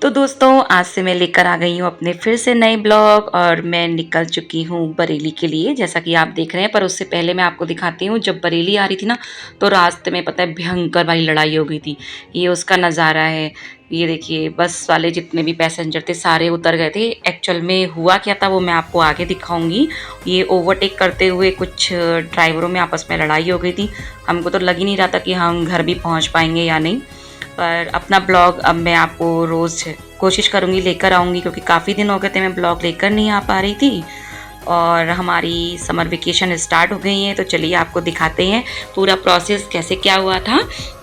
तो दोस्तों आज से मैं लेकर आ गई हूँ अपने फिर से नए ब्लॉग और मैं निकल चुकी हूँ बरेली के लिए, जैसा कि आप देख रहे हैं। पर उससे पहले मैं आपको दिखाती हूँ, जब बरेली आ रही थी ना तो रास्ते में पता है भयंकर वाली लड़ाई हो गई थी। ये उसका नज़ारा है। ये देखिए बस वाले जितने भी पैसेंजर थे सारे उतर गए थे। एक्चुअल में हुआ क्या था वो मैं आपको आगे दिखाऊंगी। ये ओवरटेक करते हुए कुछ ड्राइवरों में आपस में लड़ाई हो गई थी। हमको तो लग ही नहीं रहा था कि हम घर भी पहुँच पाएंगे या नहीं। पर अपना ब्लॉग अब मैं आपको रोज़ कोशिश करूँगी लेकर आऊँगी, क्योंकि काफ़ी दिन हो गए थे मैं ब्लॉग लेकर नहीं आ पा रही थी। और हमारी समर वेकेशन स्टार्ट हो गई है, तो चलिए आपको दिखाते हैं पूरा प्रोसेस कैसे क्या हुआ था।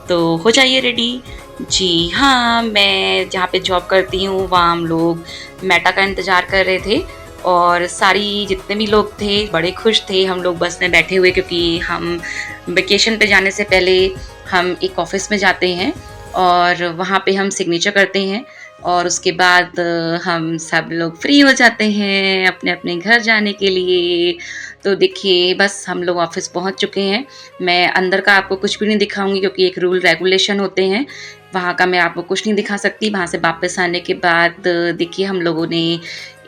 तो हो जाइए रेडी। जी हाँ, मैं जहाँ पे जॉब करती हूँ वहाँ हम लोग मेटा का इंतज़ार कर रहे थे और सारी जितने भी लोग थे बड़े खुश थे। हम लोग बस में बैठे हुए, क्योंकि हम वेकेशन पे जाने से पहले हम एक ऑफ़िस में जाते हैं और वहाँ पे हम सिग्नेचर करते हैं और उसके बाद हम सब लोग फ्री हो जाते हैं अपने अपने घर जाने के लिए। तो देखिए बस हम लोग ऑफिस पहुँच चुके हैं। मैं अंदर का आपको कुछ भी नहीं दिखाऊंगी, क्योंकि एक रूल रेगुलेशन होते हैं, वहाँ का मैं आपको कुछ नहीं दिखा सकती। वहाँ से वापस आने के बाद देखिए हम लोगों ने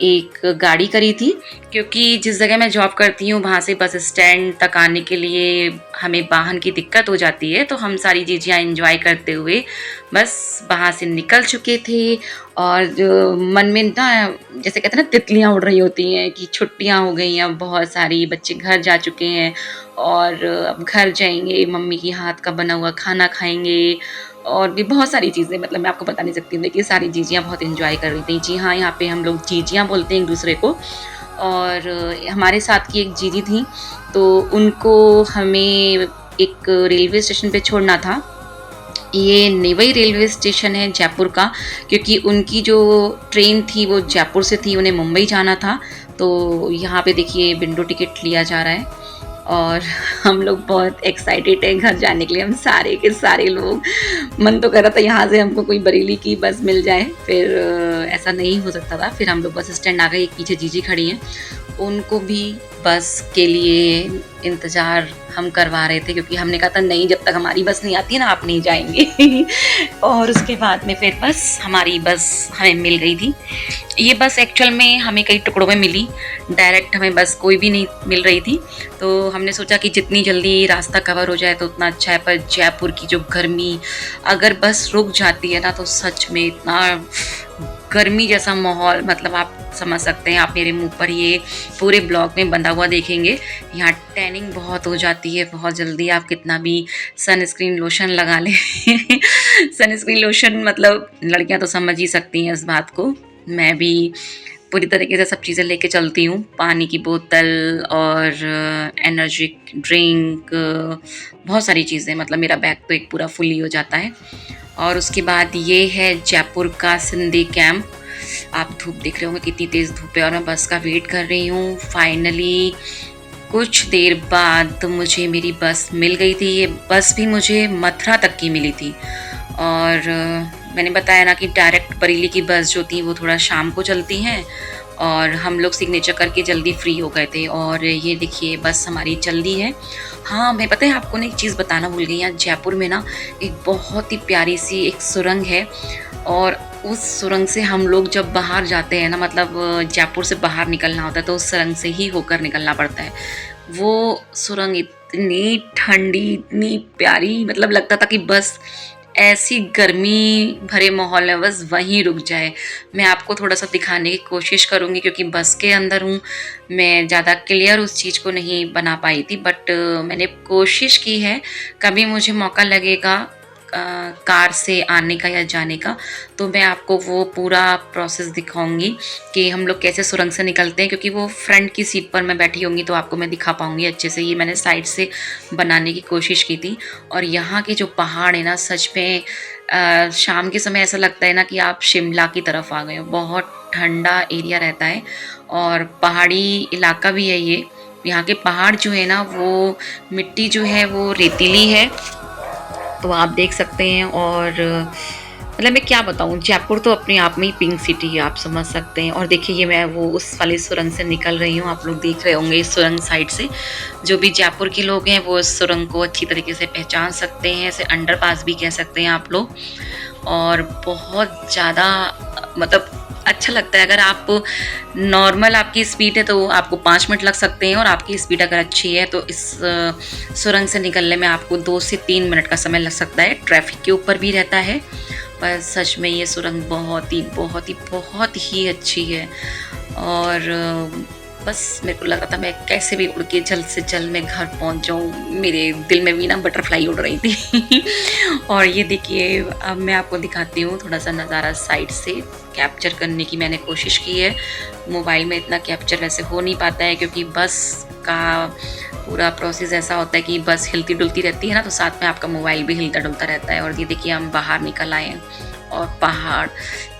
एक गाड़ी करी थी, क्योंकि जिस जगह मैं जॉब करती हूँ वहाँ से बस स्टैंड तक आने के लिए हमें वाहन की दिक्कत हो जाती है। तो हम सारी चीज़ें एंजॉय करते हुए बस वहाँ से निकल चुके थे। और जो मन में ना जैसे कहते हैं ना तितलियाँ उड़ रही होती हैं कि छुट्टियाँ हो गई हैं, अब बहुत सारी बच्चे घर जा चुके हैं और अब घर जाएंगे, मम्मी की हाथ का बना हुआ खाना खाएंगे और भी बहुत सारी चीज़ें, मतलब मैं आपको बता नहीं सकती हूँ। देखिए सारी जीजियाँ बहुत एंजॉय कर रही थी। जी हाँ, यहाँ पे हम लोग जीजियाँ बोलते हैं एक दूसरे को। और हमारे साथ की एक जीजी थी, तो उनको हमें एक रेलवे स्टेशन पे छोड़ना था। ये नेवई रेलवे स्टेशन है जयपुर का, क्योंकि उनकी जो ट्रेन थी वो जयपुर से थी, उन्हें मुंबई जाना था। तो यहाँ पे देखिए विंडो टिकट लिया जा रहा है और हम लोग बहुत एक्साइटेड हैं घर जाने के लिए। हम सारे के सारे लोग, मन तो कर रहा था यहाँ से हमको कोई बरेली की बस मिल जाए, फिर ऐसा नहीं हो सकता था। फिर हम लोग बस स्टैंड आ गए, एक पीछे जीजी खड़ी हैं, उनको भी बस के लिए इंतज़ार हम करवा रहे थे, क्योंकि हमने कहा था नहीं, जब तक हमारी बस नहीं आती है ना आप नहीं जाएंगे। और उसके बाद में फिर बस हमारी बस हमें मिल गई थी। ये बस एक्चुअल में हमें कई टुकड़ों में मिली, डायरेक्ट हमें बस कोई भी नहीं मिल रही थी। तो हमने सोचा कि जितनी जल्दी रास्ता कवर हो जाए तो उतना अच्छा है। पर जयपुर की जो गर्मी, अगर बस रुक जाती है ना तो सच में इतना गर्मी जैसा माहौल, मतलब आप समझ सकते हैं। आप मेरे मुंह पर ये पूरे ब्लॉग में बंधा हुआ देखेंगे, यहाँ टैनिंग बहुत हो जाती है बहुत जल्दी। आप कितना भी सनस्क्रीन लोशन लगा लें सनस्क्रीन लोशन, मतलब लड़कियां तो समझ ही सकती हैं इस बात को। मैं भी पूरी तरीके से सब चीज़ें लेके चलती हूँ, पानी की बोतल और एनर्जी ड्रिंक, बहुत सारी चीज़ें, मतलब मेरा बैग तो एक पूरा फुल ही हो जाता है। और उसके बाद ये है जयपुर का सिंधी कैंप। आप धूप देख रहे होंगे कितनी तेज़ धूप है और मैं बस का वेट कर रही हूँ। फाइनली कुछ देर बाद मुझे मेरी बस मिल गई थी। ये बस भी मुझे मथुरा तक की मिली थी। और मैंने बताया ना कि डायरेक्ट बरेली की बस जो थी वो थोड़ा शाम को चलती हैं, और हम लोग सिग्नेचर करके जल्दी फ्री हो गए थे। और ये देखिए बस हमारी चल दी है। हाँ, मैं पता है आपको ना एक चीज़ बताना भूल गई। यहाँ जयपुर में ना एक बहुत ही प्यारी सी एक सुरंग है, और उस सुरंग से हम लोग जब बाहर जाते हैं ना, मतलब जयपुर से बाहर निकलना होता है तो उस सुरंग से ही होकर निकलना पड़ता है। वो सुरंग इतनी ठंडी, इतनी प्यारी, मतलब लगता था कि बस ऐसी गर्मी भरे माहौल में बस वहीं रुक जाए। मैं आपको थोड़ा सा दिखाने की कोशिश करूँगी, क्योंकि बस के अंदर हूँ, मैं ज़्यादा क्लियर उस चीज़ को नहीं बना पाई थी, बट मैंने कोशिश की है। कभी मुझे मौका लगेगा कार से आने का या जाने का, तो मैं आपको वो पूरा प्रोसेस दिखाऊंगी कि हम लोग कैसे सुरंग से निकलते हैं, क्योंकि वो फ्रंट की सीट पर मैं बैठी होंगी तो आपको मैं दिखा पाऊंगी अच्छे से। ये मैंने साइड से बनाने की कोशिश की थी। और यहाँ के जो पहाड़ है ना, सच में शाम के समय ऐसा लगता है ना कि आप शिमला की तरफ आ गए हो। बहुत ठंडा एरिया रहता है और पहाड़ी इलाका भी है ये। यहाँ के पहाड़ जो है ना, वो मिट्टी जो है वो रेतीली है, तो आप देख सकते हैं। और मतलब मैं क्या बताऊँ, जयपुर तो अपने आप में ही पिंक सिटी है, आप समझ सकते हैं। और देखिए ये मैं वो उस वाली सुरंग से निकल रही हूँ, आप लोग देख रहे होंगे इस सुरंग साइड से। जो भी जयपुर के लोग हैं वो इस सुरंग को अच्छी तरीके से पहचान सकते हैं, इसे अंडरपास भी कह सकते हैं आप लोग। और बहुत ज़्यादा मतलब अच्छा लगता है। अगर आप नॉर्मल आपकी स्पीड है तो आपको 5 मिनट लग सकते हैं, और आपकी स्पीड अगर अच्छी है तो इस सुरंग से निकलने में आपको 2 से 3 मिनट का समय लग सकता है। ट्रैफिक के ऊपर भी रहता है, पर सच में ये सुरंग बहुत ही अच्छी है। और बस मेरे को लग रहा था मैं कैसे भी उड़ के जल्द से जल्द मैं घर पहुंच जाऊं। मेरे दिल में भी ना बटरफ्लाई उड़ रही थी। और ये देखिए, अब मैं आपको दिखाती हूँ थोड़ा सा नज़ारा साइड से। कैप्चर करने की मैंने कोशिश की है। मोबाइल में इतना कैप्चर वैसे हो नहीं पाता है, क्योंकि बस का पूरा प्रोसेस ऐसा होता है कि बस हिलती डुलती रहती है ना, तो साथ में आपका मोबाइल भी हिलता डुलता रहता है। और ये देखिए हम बाहर निकल आए हैं, और पहाड़,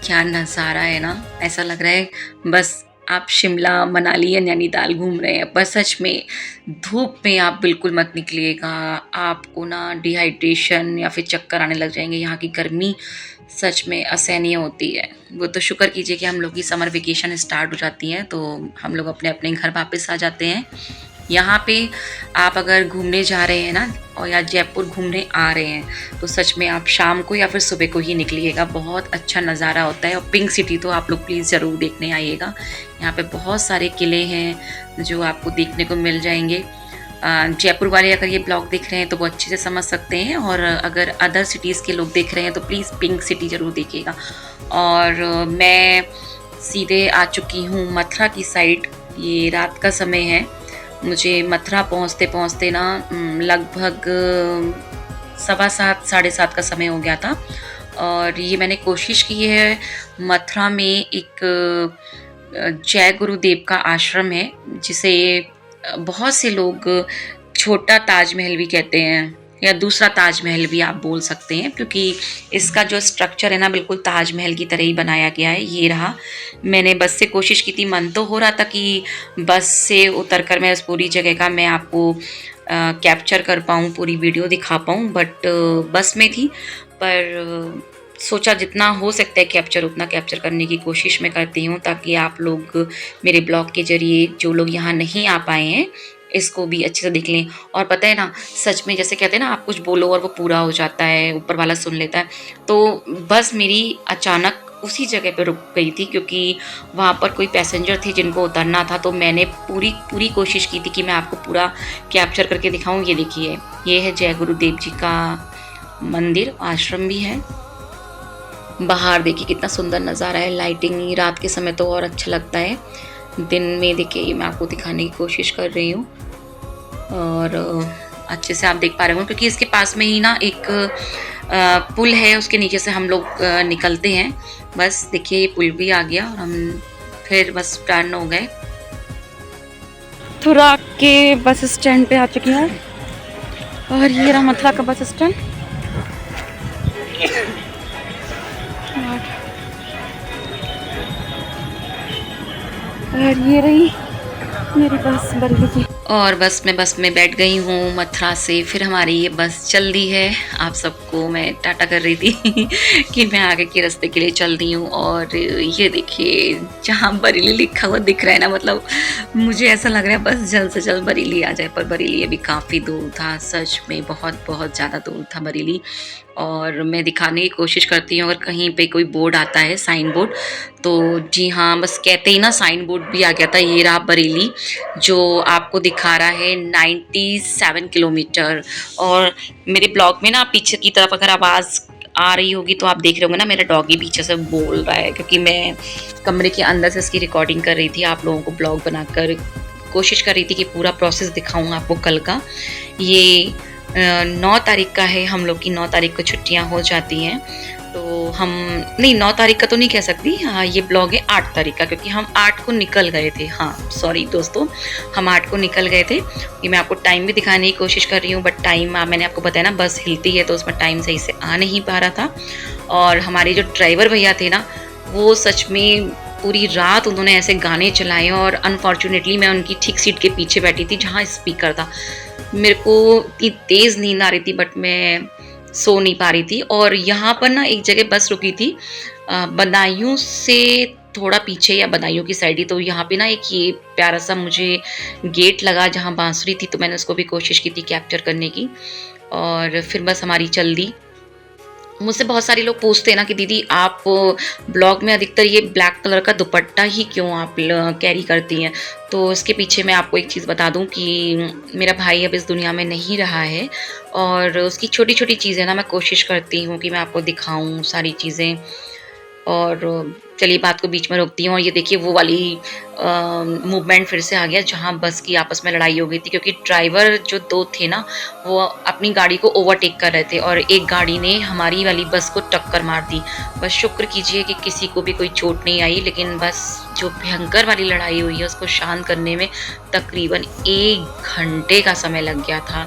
क्या नज़ारा है ना। ऐसा लग रहा है बस आप शिमला, मनाली या नैनीताल घूम रहे हैं। पर सच में धूप में आप बिल्कुल मत निकलिएगा, आपको ना डिहाइड्रेशन या फिर चक्कर आने लग जाएंगे। यहाँ की गर्मी सच में असहनीय होती है। वो तो शुक्र कीजिए कि हम लोग की समर वेकेशन स्टार्ट हो जाती है, तो हम लोग अपने अपने घर वापस आ जाते हैं। यहाँ पे आप अगर घूमने जा रहे हैं ना, और या जयपुर घूमने आ रहे हैं, तो सच में आप शाम को या फिर सुबह को ही निकलिएगा। बहुत अच्छा नज़ारा होता है। और पिंक सिटी तो आप लोग प्लीज़ ज़रूर देखने आइएगा। यहाँ पे बहुत सारे किले हैं जो आपको देखने को मिल जाएंगे। जयपुर वाले अगर ये ब्लॉग देख रहे हैं तो वो अच्छे से समझ सकते हैं, और अगर अदर सिटीज़ के लोग देख रहे हैं तो प्लीज़ पिंक सिटी ज़रूर देखिएगा। और मैं सीधे आ चुकी हूँ मथुरा की साइड। ये रात का समय है। मुझे मथुरा पहुँचते पहुँचते ना लगभग 7:15 7:30 का समय हो गया था। और ये मैंने कोशिश की है। मथुरा में एक जय गुरुदेव का आश्रम है, जिसे बहुत से लोग छोटा ताजमहल भी कहते हैं, या दूसरा ताजमहल भी आप बोल सकते हैं, क्योंकि इसका जो स्ट्रक्चर है ना बिल्कुल ताजमहल की तरह ही बनाया गया है। ये रहा। मैंने बस से कोशिश की थी, मन तो हो रहा था कि बस से उतरकर मैं इस पूरी जगह का मैं आपको कैप्चर कर पाऊँ, पूरी वीडियो दिखा पाऊँ, बट बस में थी। पर सोचा जितना हो सकता है कैप्चर उतना कैप्चर करने की कोशिश मैं करती हूँ, ताकि आप लोग मेरे ब्लॉग के ज़रिए, जो लोग यहाँ नहीं आ पाए हैं, इसको भी अच्छे से देख लें। और पता है ना, सच में जैसे कहते हैं ना, आप कुछ बोलो और वो पूरा हो जाता है, ऊपर वाला सुन लेता है। तो बस मेरी अचानक उसी जगह पे रुक गई थी, क्योंकि वहाँ पर कोई पैसेंजर थे जिनको उतरना था। तो मैंने पूरी कोशिश की थी कि मैं आपको पूरा कैप्चर करके दिखाऊँ। ये देखिए, ये है जय गुरुदेव जी का मंदिर, आश्रम भी है। बाहर देखिए कितना सुंदर नज़ारा है। लाइटिंग रात के समय तो और अच्छा लगता है। दिन में देखिए ये मैं आपको दिखाने की कोशिश कर रही हूँ, और अच्छे से आप देख पा रहे हो, क्योंकि इसके पास में ही ना एक पुल है, उसके नीचे से हम लोग निकलते हैं। बस देखिए ये पुल भी आ गया, और हम फिर बस टर्न हो गए। थोड़ा के बस स्टैंड पे आ चुकी हूँ, और ये रहा मथुरा का बस स्टैंड। और ये रही मेरी बस बरेली की। और बस में बैठ गई हूँ मथुरा से। फिर हमारी ये बस चल दी है। आप सबको मैं टाटा कर रही थी कि मैं आगे के रास्ते के लिए चल दी हूँ। और ये देखिए जहाँ बरेली लिखा हुआ दिख रहा है ना, मतलब मुझे ऐसा लग रहा है बस जल्द से जल्द बरेली आ जाए। पर बरेली अभी काफ़ी दूर था, सच में बहुत ज़्यादा दूर था बरेली। और मैं दिखाने की कोशिश करती हूँ, अगर कहीं पे कोई बोर्ड आता है, साइन बोर्ड, तो जी हाँ, बस कहते ही ना साइन बोर्ड भी आ गया था। ये रहा बरेली, जो आपको दिखा रहा है 97 किलोमीटर। और मेरे ब्लॉग में ना पीछे की तरफ अगर आवाज़ आ रही होगी तो आप देख रहे होंगे ना, मेरा डॉगी पीछे से बोल रहा है, क्योंकि मैं कमरे के अंदर से इसकी रिकॉर्डिंग कर रही थी। आप लोगों को ब्लॉग बनाकर कोशिश कर रही थी कि पूरा प्रोसेस दिखाऊँ आपको कल का। ये 9 तारीख का है। हम लोग की 9 तारीख को छुट्टियां हो जाती हैं, तो हम नहीं 9 तारीख का तो नहीं कह सकती। हाँ, ये ब्लॉग है 8 तारीख का, क्योंकि हम 8 को निकल गए थे। हाँ सॉरी दोस्तों, हम 8 को निकल गए थे। ये मैं आपको टाइम भी दिखाने की कोशिश कर रही हूँ, बट टाइम मैंने आपको बताया ना, बस हिलती है तो उसमें टाइम सही से आ नहीं पा रहा था। और हमारे जो ड्राइवर भैया थे ना, वो सच में पूरी रात उन्होंने ऐसे गाने चलाए, और अनफॉर्चुनेटली मैं उनकी ठीक सीट के पीछे बैठी थी जहाँ स्पीकर था। मेरे को इतनी तेज़ नींद आ रही थी, बट मैं सो नहीं पा रही थी। और यहाँ पर ना एक जगह बस रुकी थी, बदायूं से थोड़ा पीछे, या बदायूं की साइड ही। तो यहाँ पे ना एक ये प्यारा सा मुझे गेट लगा जहाँ बांसुरी थी, तो मैंने उसको भी कोशिश की थी कैप्चर करने की। और फिर बस हमारी चल दी। मुझसे बहुत सारे लोग पूछते हैं ना कि दीदी आप ब्लॉग में अधिकतर ये ब्लैक कलर का दुपट्टा ही क्यों आप कैरी करती हैं। तो इसके पीछे मैं आपको एक चीज़ बता दूं कि मेरा भाई अब इस दुनिया में नहीं रहा है और उसकी छोटी छोटी चीज़ें ना मैं कोशिश करती हूँ कि मैं आपको दिखाऊं सारी चीज़ें। और चलिए बात को बीच में रोकती हूँ और ये देखिए वो वाली मूवमेंट फिर से आ गया जहाँ बस की आपस में लड़ाई हो गई थी, क्योंकि ड्राइवर जो 2 थे ना, वो अपनी गाड़ी को ओवरटेक कर रहे थे और एक गाड़ी ने हमारी वाली बस को टक्कर मार दी। बस शुक्र कीजिए कि किसी को भी कोई चोट नहीं आई, लेकिन बस जो भयंकर वाली लड़ाई हुई है उसको शांत करने में तकरीबन 1 घंटे का समय लग गया था।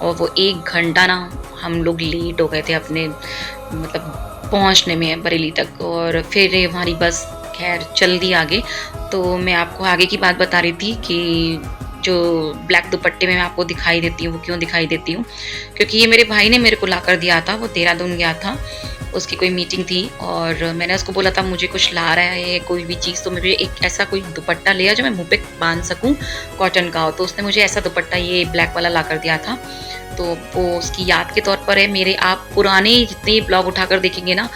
और वो 1 घंटा ना हम लोग लेट हो गए थे अपने मतलब पहुँचने में बरेली तक, और फिर हमारी बस खैर चल दी आगे। तो मैं आपको आगे की बात बता रही थी कि जो ब्लैक दुपट्टे में मैं आपको दिखाई देती हूँ, वो क्यों दिखाई देती हूँ, क्योंकि ये मेरे भाई ने मेरे को लाकर दिया था। वो देहरादून गया था, उसकी कोई मीटिंग थी और मैंने उसको बोला था मुझे कुछ ला रहा है कोई भी चीज़ तो मुझे एक ऐसा कोई दुपट्टा ले आ जो मैं मुँह पे बाँध सकूँ, कॉटन का हो। तो उसने मुझे ऐसा दुपट्टा ये ब्लैक वाला लाकर दिया था। तो वो उसकी याद के तौर पर है। मेरे आप पुराने जितने ब्लॉग उठाकर देखेंगे ना,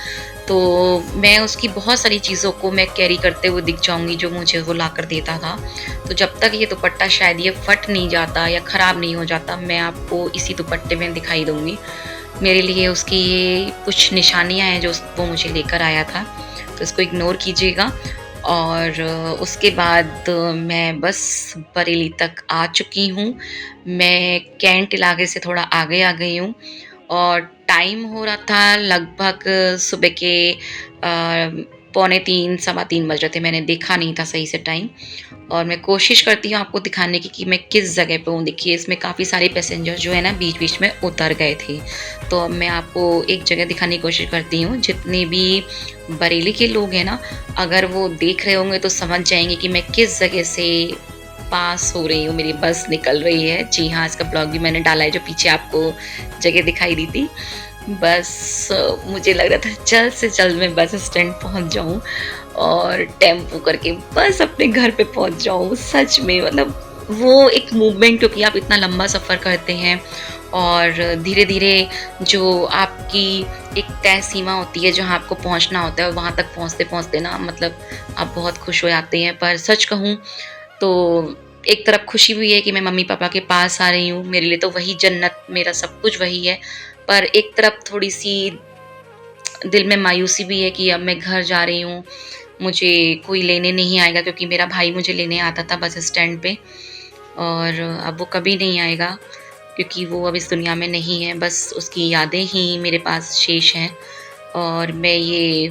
तो मैं उसकी बहुत सारी चीज़ों को मैं कैरी करते हुए दिख जाऊँगी जो मुझे वो लाकर देता था। तो जब तक ये दुपट्टा शायद ये फट नहीं जाता या ख़राब नहीं हो जाता, मैं आपको इसी दुपट्टे में दिखाई दूँगी। मेरे लिए उसकी ये कुछ निशानियाँ हैं जो वो मुझे लेकर आया था, तो इसको इग्नोर कीजिएगा। और उसके बाद मैं बस बरेली तक आ चुकी हूँ। मैं कैंट इलाके से थोड़ा आगे आ गई हूँ और टाइम हो रहा था लगभग सुबह के पौने 3 सवा 3 बज रहे थे। मैंने देखा नहीं था सही से टाइम, और मैं कोशिश करती हूँ आपको दिखाने की कि मैं किस जगह पे हूँ। देखिए इसमें काफ़ी सारे पैसेंजर जो है ना बीच-बीच में उतर गए थे। तो अब मैं आपको एक जगह दिखाने की कोशिश करती हूँ। जितने भी बरेली के लोग हैं ना, अगर वो देख रहे होंगे तो समझ जाएँगे कि मैं किस जगह से पास हो रही हूँ, मेरी बस निकल रही है। जी हाँ, इसका ब्लॉग भी मैंने डाला है जो पीछे आपको जगह दिखाई दी थी। बस मुझे लग रहा था जल्द से जल्द मैं बस स्टैंड पहुँच जाऊँ और टेम्पो करके बस अपने घर पे पहुँच जाऊँ। सच में मतलब वो एक मूवमेंट, क्योंकि आप इतना लंबा सफ़र करते हैं और धीरे-धीरे जो आपकी एक तय सीमा होती है जहाँ आपको पहुँचना होता है, और वहाँ तक पहुँचते-पहुँचते ना मतलब आप बहुत खुश हो जाते हैं। पर सच कहूँ तो एक तरफ खुशी भी है कि मैं मम्मी-पापा के पास आ रही हूँ, मेरे लिए तो वही जन्नत, मेरा सब कुछ वही है। पर एक तरफ थोड़ी-सी दिल में मायूसी भी है कि अब मैं घर जा रही हूँ, मुझे कोई लेने नहीं आएगा, क्योंकि मेरा भाई मुझे लेने आता था बस स्टैंड पे और अब वो कभी नहीं आएगा, क्योंकि वो अब इस दुनिया में नहीं है। बस उसकी यादें ही मेरे पास शेष हैं और मैं ये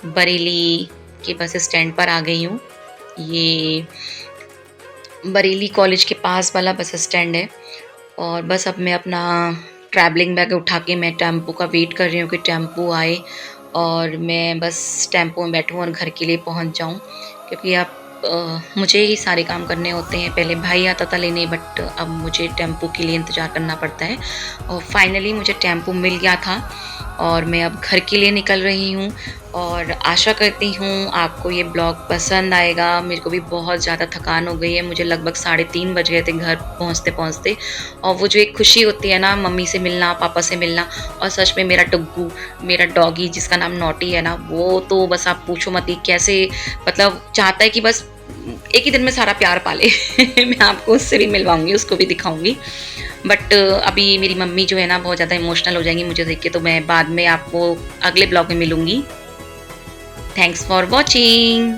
बरेली के बस स्टैंड पर आ गई हूँ। ये बरेली कॉलेज के पास वाला बस स्टैंड है और बस अब मैं अपना ट्रैवलिंग बैग उठा के मैं टेम्पो का वेट कर रही हूँ कि टेम्पो आए और मैं बस टेम्पो में बैठूँ और घर के लिए पहुँच जाऊँ, क्योंकि अब मुझे ही सारे काम करने होते हैं। पहले भाई आता था लेने, बट अब मुझे टेम्पो के लिए इंतज़ार करना पड़ता है। और फाइनली मुझे टेम्पो मिल गया था और मैं अब घर के लिए निकल रही हूँ और आशा करती हूँ आपको ये ब्लॉग पसंद आएगा। मेरे को भी बहुत ज़्यादा थकान हो गई है, मुझे लगभग 3:30 बज गए थे घर पहुँचते-पहुँचते। और वो जो एक खुशी होती है ना मम्मी से मिलना, पापा से मिलना, और सच में मेरा डुग्गू, मेरा डॉगी जिसका नाम नॉटी है ना, वो तो बस आप पूछो मत ही कैसे मतलब चाहता है कि बस एक ही दिन में सारा प्यार पाले। मैं आपको उससे भी मिलवाऊँगी, उसको भी दिखाऊँगी। बट अभी मेरी मम्मी जो है ना बहुत ज़्यादा इमोशनल हो जाएँगी मुझे देख के, तो मैं बाद में आपको अगले ब्लॉग में मिलूँगी। Thanks for watching.